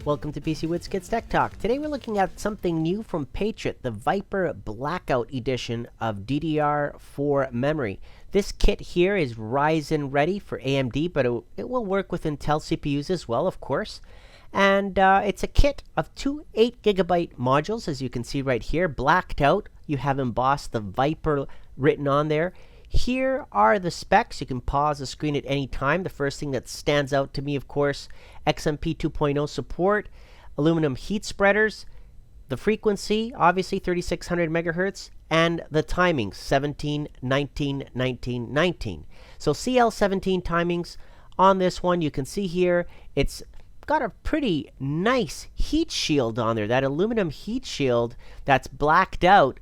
Welcome to PC Woods Kids Tech Talk. Today we're looking at something new from Patriot, the Viper Blackout edition of DDR4 memory. This kit here is Ryzen ready for AMD, but it will work with Intel CPUs as well, of course. And it's a kit of two 8GB modules, as you can see right here, blacked out. You have embossed the Viper written on there. Here are the specs. You can pause the screen at any time. The first thing that stands out to me, of course, XMP 2.0 support, aluminum heat spreaders, the frequency, obviously 3600 megahertz, and the timings, 17, 19, 19, 19. So CL17 timings on this one. You can see here, it's got a pretty nice heat shield on there. That aluminum heat shield that's blacked out.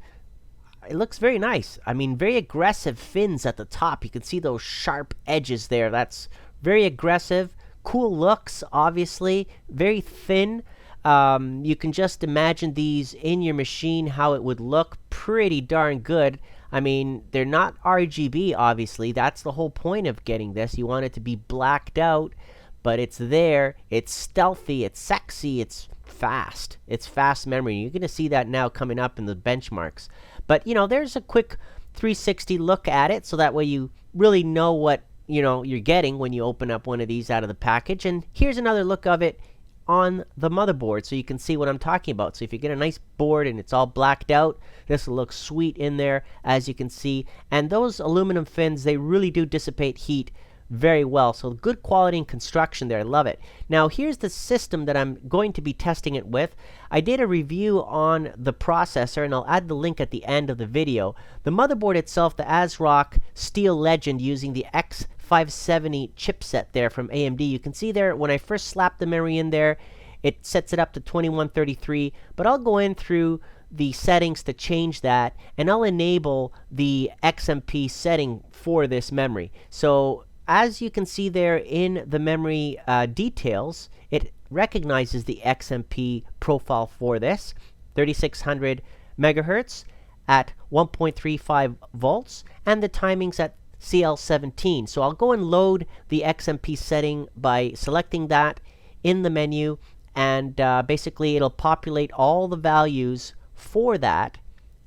It looks very nice. I mean, very aggressive fins at the top. You can see those sharp edges there. That's very aggressive. Cool looks, obviously. Very thin. You can just imagine these in your machine, how it would look. Pretty darn good. I mean, they're not RGB, obviously. That's the whole point of getting this. You want it to be blacked out, but it's there. It's stealthy. It's sexy. It's fast. It's fast memory. You're going to see that now coming up in the benchmarks. But, you know, there's a quick 360 look at it, so that way you really know what, you know, you're getting when you open up one of these out of the package. And here's another look of it on the motherboard, so you can see what I'm talking about. So if you get a nice board and it's all blacked out, this will look sweet in there, as you can see. And those aluminum fins, they really do dissipate heat very well. So good quality and construction there. I love it. Now here's the system that I'm going to be testing it with. I did a review on the processor, and I'll add the link at the end of the video. The motherboard itself, the ASRock Steel Legend, using the X570 chipset there from AMD. You can see there, when I first slapped the memory in there, it sets it up to 2133, but I'll go in through the settings to change that, and I'll enable the XMP setting for this memory. So as you can see there in the memory details, it recognizes the XMP profile for this, 3600 megahertz at 1.35 volts, and the timings at CL17. So I'll go and load the XMP setting by selecting that in the menu, and basically it'll populate all the values for that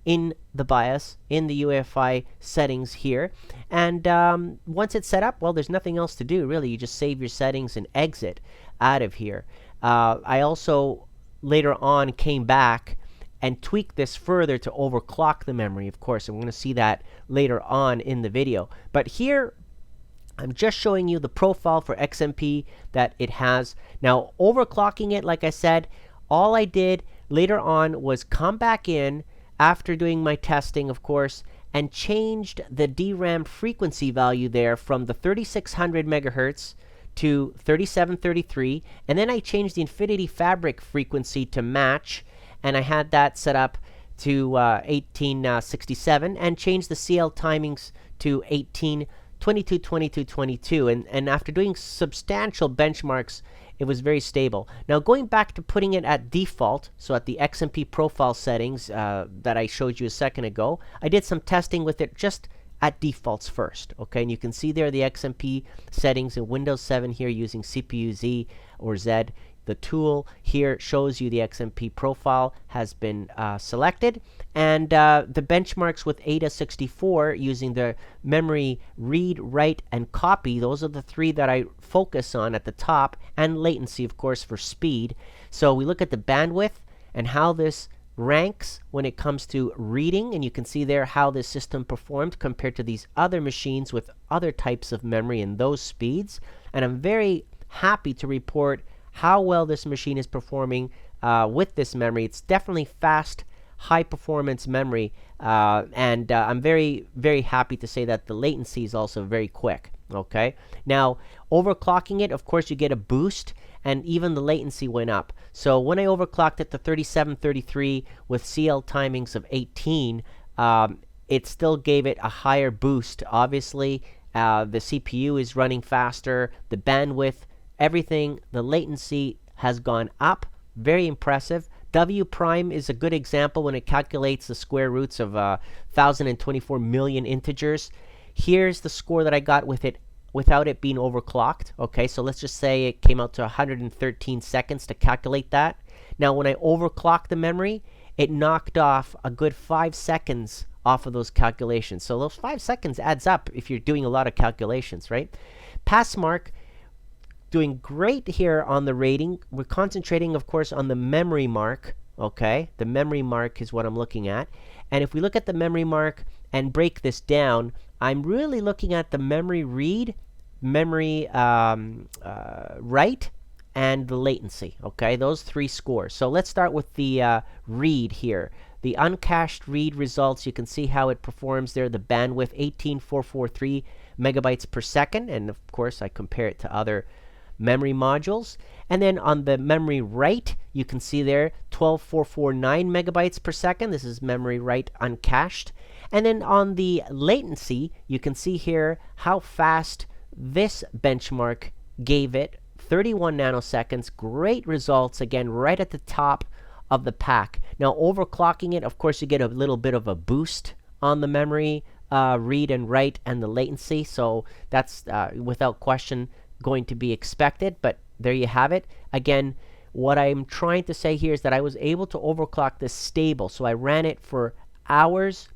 in the BIOS, in the UEFI settings here. And once it's set up, well, there's nothing else to do, really. You just save your settings and exit out of here. I also, later on, came back and tweaked this further to overclock the memory, of course. And we're going to see that later on in the video. But here, I'm just showing you the profile for XMP that it has. Now, overclocking it, like I said, all I did later on was come back in, after doing my testing, of course, and changed the DRAM frequency value there from the 3600 megahertz to 3733, and then I changed the Infinity Fabric frequency to match, and I had that set up to 1867, and changed the CL timings to 18, 22, 22, 22, and after doing substantial benchmarks, it was very stable. Now going back to putting it at default, so at the XMP profile settings that I showed you a second ago, I did some testing with it just at defaults first. Okay, and you can see there the XMP settings in Windows 7 here using CPU Z or Z. The tool here shows you the XMP profile has been selected, and the benchmarks with AIDA64 using the memory read, write, and copy. Those are the three that I focus on at the top, and latency, of course, for speed. So we look at the bandwidth and how this ranks when it comes to reading, and you can see there how this system performed compared to these other machines with other types of memory and those speeds. And I'm very happy to report how well this machine is performing with this memory. It's definitely fast, high-performance memory, and I'm very, very happy to say that the latency is also very quick. Okay, now overclocking it, of course, you get a boost, and even the latency went up. So when I overclocked it to 3733 with CL timings of 18, it still gave it a higher boost. Obviously, the CPU is running faster, the bandwidth, everything, the latency has gone up. Very impressive. W prime is a good example when it calculates the square roots of 1,024 million integers. Here's the score that I got with it without it being overclocked. Okay, so let's just say it came out to 113 seconds to calculate that. Now, when I overclocked the memory, it knocked off a good 5 seconds off of those calculations. So those 5 seconds adds up if you're doing a lot of calculations, right? Pass mark, doing great here on the rating. We're concentrating, of course, on the memory mark. Okay, the memory mark is what I'm looking at. And if we look at the memory mark and break this down, I'm really looking at the memory read, memory write, and the latency. Okay, those 3 scores. So let's start with the read here. The uncached read results, you can see how it performs there. The bandwidth, 18,443 megabytes per second. And of course, I compare it to other memory modules. And then on the memory write, you can see there 12,449 megabytes per second. This is memory write uncached. And then on the latency, you can see here how fast this benchmark gave it. 31 nanoseconds. Great results, again, right at the top of the pack. Now, overclocking it, of course, you get a little bit of a boost on the memory read and write and the latency. So that's without question going to be expected, but there you have it. Again, what I'm trying to say here is that I was able to overclock this stable. So I ran it for hours.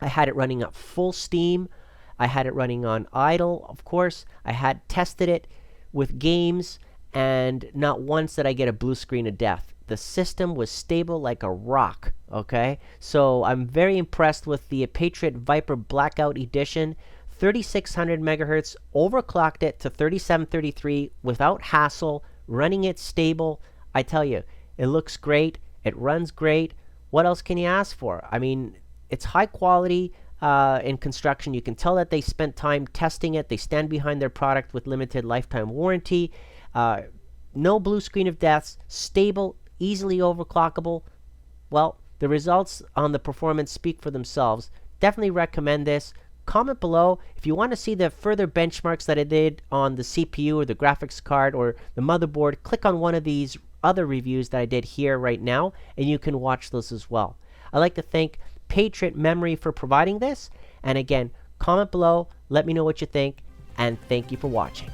I had it running at full steam. I had it running on idle, of course. I had tested it with games, and not once did I get a blue screen of death. The system was stable like a rock, okay? So I'm very impressed with the Patriot Viper Blackout Edition. 3600 megahertz, overclocked it to 3733 without hassle, running it stable. I tell you, it looks great. It runs great. What else can you ask for? I mean, it's high quality in construction. You can tell that they spent time testing it. They stand behind their product with limited lifetime warranty. No blue screen of deaths, stable, easily overclockable. Well, the results on the performance speak for themselves. Definitely recommend this. Comment below if you want to see the further benchmarks that I did on the CPU or the graphics card or the motherboard. Click on one of these other reviews that I did here right now, and you can watch those as well. I'd like to thank Patriot Memory for providing this. And again, comment below, let me know what you think, and thank you for watching.